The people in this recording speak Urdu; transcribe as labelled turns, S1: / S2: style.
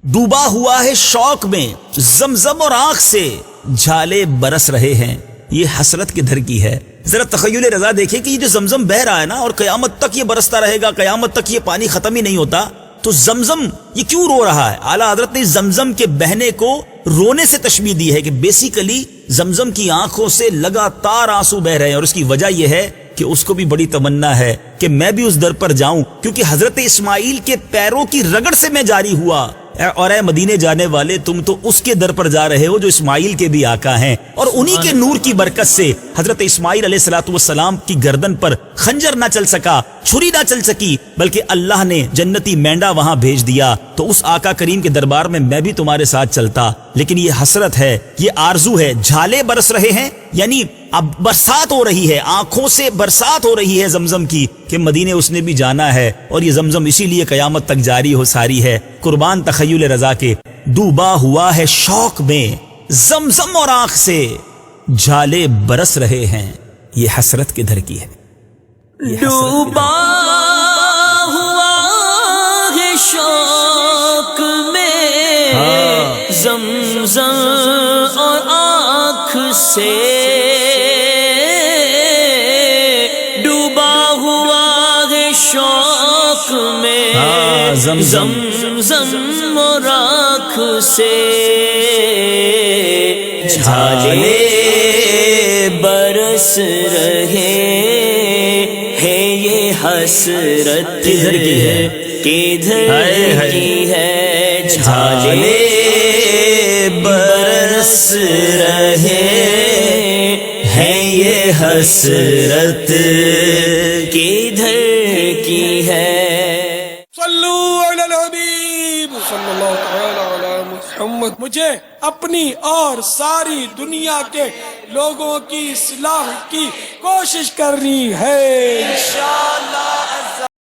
S1: ڈوبا ہوا ہے شوق میں زمزم اور آنکھ سے جھالے برس رہے ہیں، یہ حسرت کے دھر کی ہے۔ ذرا تخیل رضا دیکھیں کہ یہ جو زمزم بہ رہا ہے نا، اور قیامت تک یہ برستا رہے گا، قیامت تک یہ پانی ختم ہی نہیں ہوتا، تو زمزم یہ کیوں رو رہا ہے؟ اعلیٰ حضرت نے زمزم کے بہنے کو رونے سے تشبیہ دی ہے کہ بیسیکلی زمزم کی آنکھوں سے لگاتار آنسو بہ رہے ہیں، اور اس کی وجہ یہ ہے کہ اس کو بھی بڑی تمنا ہے کہ میں بھی اس در پر جاؤں، کیونکہ حضرت اسماعیل کے پیروں کی رگڑ سے میں جاری ہوا، اور اے مدینے جانے والے تم تو اس کے در پر جا رہے ہو جو اسماعیل کے بھی آقا ہیں، اور انہی کے نور کی برکت سے حضرت اسماعیل علیہ السلام کی گردن پر خنجر نہ چل سکا، چھری نہ چل سکی، بلکہ اللہ نے جنتی مینڈا وہاں بھیج دیا۔ تو اس آقا کریم کے دربار میں بھی تمہارے ساتھ چلتا، لیکن یہ حسرت ہے، یہ آرزو ہے۔ جھالے برس رہے ہیں یعنی اب برسات ہو رہی ہے، آنکھوں سے برسات ہو رہی ہے زمزم کی، کہ مدینے اس نے بھی جانا ہے، اور یہ زمزم اسی لیے قیامت تک جاری ہو ساری ہے۔ قربان تخیل رضا کے، ڈوبا ہوا ہے شوق میں زمزم اور آنکھ سے جھالے برس رہے ہیں، یہ حسرت کے دھر کی ہے۔
S2: ڈوبا ہوا ہے شوق میں زمزم اور آنکھ سے، ڈوبا ہوا ہے شوق میں زمزم اور آنکھ سے، جھالے برس رہے ہیں، یہ حسرت کدھر کی ہے، کدھر کی ہے، جھالے برس رہے ہیں، یہ حسرت کدھر کی ہے۔
S3: صلو علی الحبیب صلی اللہ تعالی علی محمد۔ مجھے اپنی اور ساری دنیا کے لوگوں کی اصلاح کی کوشش کرنی ہے انشاءاللہ۔